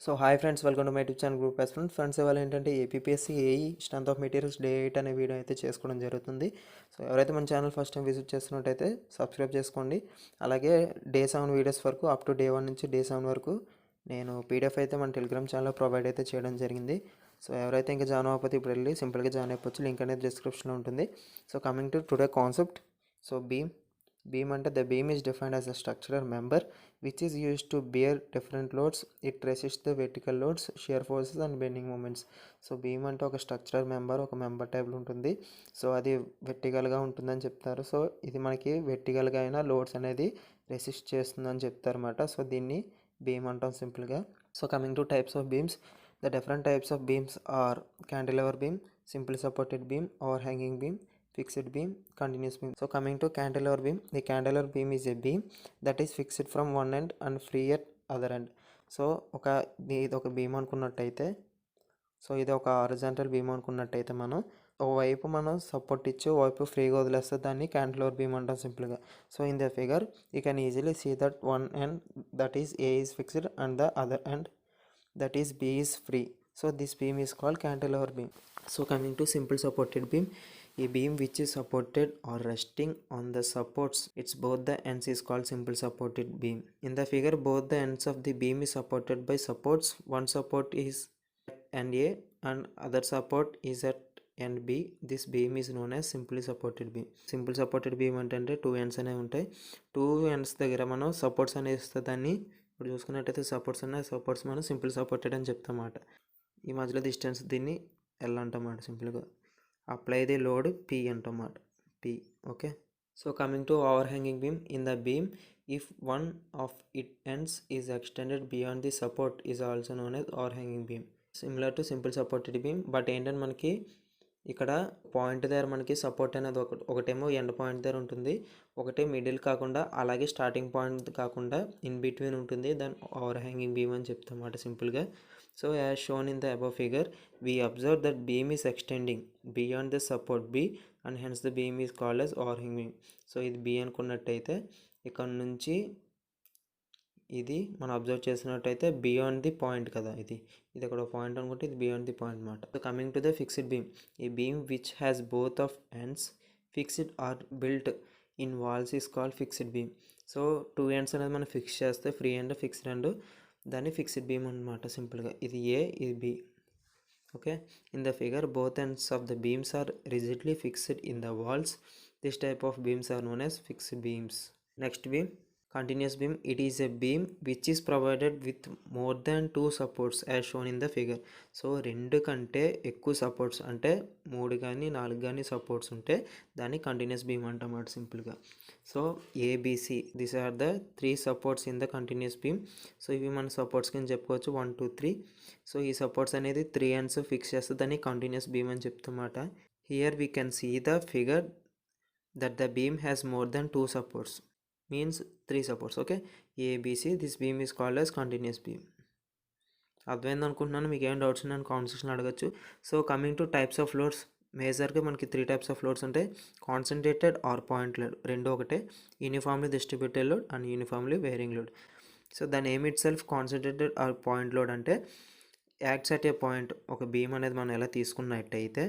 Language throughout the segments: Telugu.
So hi friends, welcome to my YouTube channel group best friends. ఇవాళ ఏంటంటే APSC AE strength of materials day 8 అనే వీడియో అయితే చేసుకోవడం జరుగుతుంది. సో ఎవరైతే మన ఛానల్ ఫస్ట్ టైం విజిట్ చేస్తున్నట్టయితే సబ్స్క్రైబ్ చేసుకోండి. అలాగే డే 7 వీడియోస్ వరకు అప్ టు డే 1 నుంచి డే 7 వరకు నేను పీడిఎఫ్ అయితే మన టెలిగ్రామ్ ఛానల్లో ప్రొవైడ్ అయితే చేయడం జరిగింది. సో ఎవరైతే ఇంకా జాయిన్ అవ్వకపోతే ఇప్పుడు వెళ్ళి సింపుల్గా జాయిన్ అయిపోవచ్చు. లింక్ అనేది డిస్క్రిప్షన్లో ఉంటుంది. So coming to today concept. So beam అంటే the beam is defined as a structural member which is used to bear different loads. It resists the vertical loads, shear forces and bending moments. So beam అంటే ఒక స్ట్రక్చరల్ మెంబర్, ఒక మెంబర్ టైప్లో ఉంటుంది. సో అది వెర్టికల్గా ఉంటుందని చెప్తారు. సో ఇది మనకి వెర్టికల్గా అయినా లోడ్స్ అనేది రెసిస్ట్ చేస్తుందని చెప్తారు అన్నమాట. సో దీన్ని బీమ్ అంటాం సింపుల్గా. So coming to types of beams, the different types of beams are cantilever beam, simply supported beam, overhanging beam, fixed beam, continuous beam. So coming to cantilever beam, the cantilever beam is a beam that is fixed from one end and free at other end. So ఇది ఒక బీమ్ అనుకున్నట్టయితే, సో ఇది ఒక హారిజాంటల్ బీమ్ అనుకున్నట్టయితే ఒకవైపు మనం సపోర్ట్ ఇచ్చి ఒకవైపు ఫ్రీగా వదిలేస్తే దాన్ని క్యాంటిలివర్ బీమ్ అంటాం సింపుల్గా. So in the figure you can easily see that one end that is A is fixed and the other end that is B is free. So this beam is called cantilever beam. So coming to simple supported beam, a beam which is supported or resting on the supports, its both the ends is called simple supported beam. In the figure, both the ends of the beam is supported by supports. One support is at end A and other support is at end B. This beam is known as simply supported beam. Simple supported beam అంటే టూ ఎండ్స్ అనేవి ఉంటాయి. టూ ఎండ్స్ దగ్గర మనం సపోర్ట్స్ అనేవి ఇస్తే దాన్ని ఇప్పుడు చూసుకున్నట్టయితే సపోర్ట్స్ మనం సింపుల్ సపోర్టెడ్ అని చెప్తామాట. ఈ మధ్యలో డిస్టెన్స్ దీన్ని ఎల్ అంటామాట సింపుల్గా. అప్లై ది లోడ్ పి అంటామాట, P. Okay. So coming to overhanging beam, in the beam if one of it ends is extended beyond the support is also known as overhanging beam. Similar to simple supported beam, but ఏంటంటే మనకి ఇక్కడ పాయింట్ దగ్గర మనకి సపోర్ట్ అనేది ఒకటేమో ఎండ్ పాయింట్ దగ్గర ఉంటుంది, ఒకటే మిడిల్ కాకుండా అలాగే స్టార్టింగ్ పాయింట్ కాకుండా ఇన్ బిట్వీన్ ఉంటుంది. దాని ఓవర్ హ్యాంగింగ్ బీమ్ అని చెప్తామాట సింపుల్గా. So as shown in the above figure we observe that beam is extending beyond the support B and hence the beam is called as overhanging beam. So ఇది బీ అనుకున్నట్టయితే ఇక్కడ నుంచి ఇది మనం అబ్జర్వ్ చేసినట్టయితే బియాండ్ ది పాయింట్ కదా, ఇది అక్కడ పాయింట్ అనుకుంటే ఇది బియాండ్ ది పాయింట్ అనమాట. So coming to the fixed beam, ఈ beam which has both of ends fixed or built in walls is called fixed beam. So two ends అనేది మనం ఫిక్స్ చేస్తే ఫ్రీ అండ్ ఫిక్స్డ్ అండ్ దాన్ని ఫిక్స్డ్ బీమ్ అనమాట సింపుల్గా. ఇది ఏ, ఇది B. Okay. In the figure both ends of the beams are rigidly fixed in the walls. This type of beams are known as fixed beams. Next beam, continuous beam. It is a beam which is provided with more than 2 supports as shown in the figure. So రెండు కంటే ఎక్కువ సపోర్ట్స్ అంటే 3 కానీ 4 కానీ సపోర్ట్స్ ఉంటే దాన్ని కంటిన్యూస్ బీమ్ అంటామాట సింపుల్గా. So ABC these are the 3 supports in the continuous beam. So ఇవి మన సపోర్ట్స్ కింద చెప్పుకోవచ్చు 1 2 3. సో ఈ సపోర్ట్స్ అనేది 3 ఎండ్స్ ఫిక్స్ చేస్తే దాన్ని కంటిన్యూస్ బీమ్ అని చెప్తామాట. Here we can see the figure that the beam has more than 2 supports, means 3 supports. Okay, ABC, this beam is called as continuous beam. అర్థమైంది అనుకుంటున్నాను. మీకు ఏం డౌట్స్ ఉన్నాను కామెంట్ సెక్షన్లో అడగచ్చు. So coming to types of loads, మేజర్గా మనకి 3 టైప్స్ ఆఫ్ లోడ్స్ ఉంటాయి. కాన్సన్ట్రేటెడ్ ఆర్ పాయింట్ లోడ్, రెండు ఒకటే. Uniformly distributed load and uniformly varying load. So దాని ఏమ్ itself concentrated or point load అంటే యాక్ట్స్ అట్ ఏ పాయింట్. ఒక బీమ్ అనేది మనం ఎలా తీసుకున్నట్టయితే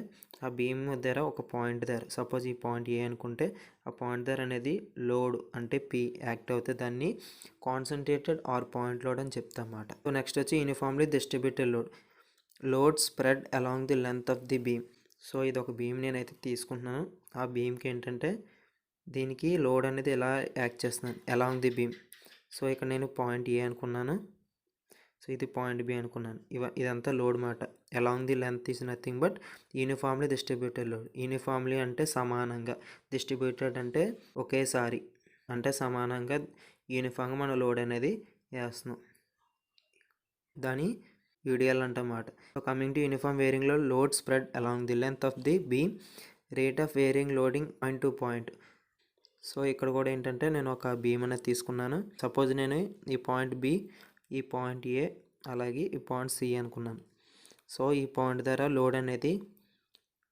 ఆ బీమ్ దగ్గర ఒక పాయింట్ దగ్గర, సపోజ్ ఈ పాయింట్ ఏ అనుకుంటే ఆ పాయింట్ దగ్గర అనేది లోడ్ అంటే పి యాక్ట్ అవుతే దాన్ని కాన్సన్ట్రేటెడ్ ఆర్ పాయింట్ లోడ్ అని చెప్తామన్నమాట. సో నెక్స్ట్ వచ్చి uniformly distributed load, load spread along the length of the beam. So ఇది ఒక బీమ్ నేనైతే తీసుకుంటున్నాను. ఆ బీమ్కి ఏంటంటే దీనికి లోడ్ అనేది ఎలా యాక్ట్ చేస్తున్నాను అలాంగ్ ది బీమ్. సో ఇక్కడ నేను పాయింట్ ఏ అనుకున్నాను, సో ఇది పాయింట్ బి అనుకున్నాను. ఇదంతా లోడ్ మాట. Along the length is nothing but uniformly distributed load. Uniformly అంటే సమానంగా, డిస్ట్రిబ్యూటెడ్ అంటే ఒకేసారి, అంటే సమానంగా యూనిఫామ్గా మన లోడ్ అనేది వేస్తున్నాం. దాని యూడిఎల్ అంటమాట. So coming to uniform varying load, load spread along the length of the beam, rate of varying loading point to point. సో ఇక్కడ కూడా ఏంటంటే నేను ఒక బీమ్ అనేది తీసుకున్నాను. సపోజ్ నేను ఈ పాయింట్ బి, ఈ పాయింట్ ఏ, అలాగే ఈ పాయింట్ సి అనుకున్నాను. సో ఈ పాయింట్ దగ్గర లోడ్ అనేది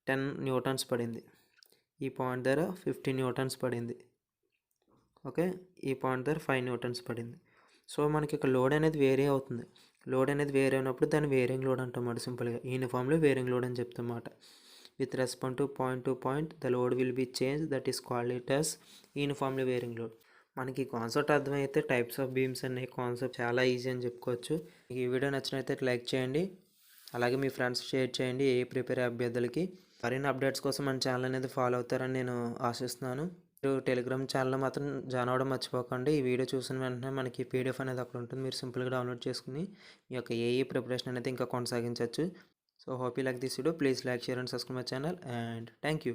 10 న్యూటన్స్ పడింది, ఈ పాయింట్ దగ్గర 15 న్యూటన్స్ పడింది. ఓకే, ఈ పాయింట్ దగ్గర 5 న్యూటన్స్ పడింది. సో మనకి ఇక్కడ లోడ్ అనేది వేరీ అవుతుంది. లోడ్ అనేది వేరీ అయినప్పుడు దాన్ని వేరింగ్ లోడ్ అంటామాట సింపుల్గా. యూనిఫామ్లో వేరింగ్ లోడ్ అని చెప్తామాట. With respond to point the load will be change, that is called it as uniformly varying load. మనకి కాన్సెప్ట్ అర్థమైతే టైప్స్ ఆఫ్ బీమ్స్ అనే కాన్సెప్ట్ చాలా ఈజీ అని చెప్పుకోవచ్చు. ఈ వీడియో నచ్చినట్లయితే లైక్ చేయండి, అలాగే మీ ఫ్రెండ్స్ షేర్ చేయండి ఏ ప్రిపేర్ అభ్యర్థులకి. మరిన్ని అప్డేట్స్ కోసం మన ఛానల్ అనేది ఫాలో అవుతారని నేను ఆశిస్తున్నాను. మీరు టెలిగ్రామ్ ఛానల్లో మాత్రం జాయిన్ అవ్వడం మర్చిపోకండి. ఈ వీడియో చూసిన వెంటనే మనకి పీడిఎఫ్ అనేది అక్కడ ఉంటుంది. మీరు సింపుల్గా డౌన్లోడ్ చేసుకుని మీ యొక్క ఏఈ ప్రిపరేషన్ అనేది ఇంకా కొనసాగించవచ్చు. So hope you like this video. Please like, share and subscribe my channel, and thank you.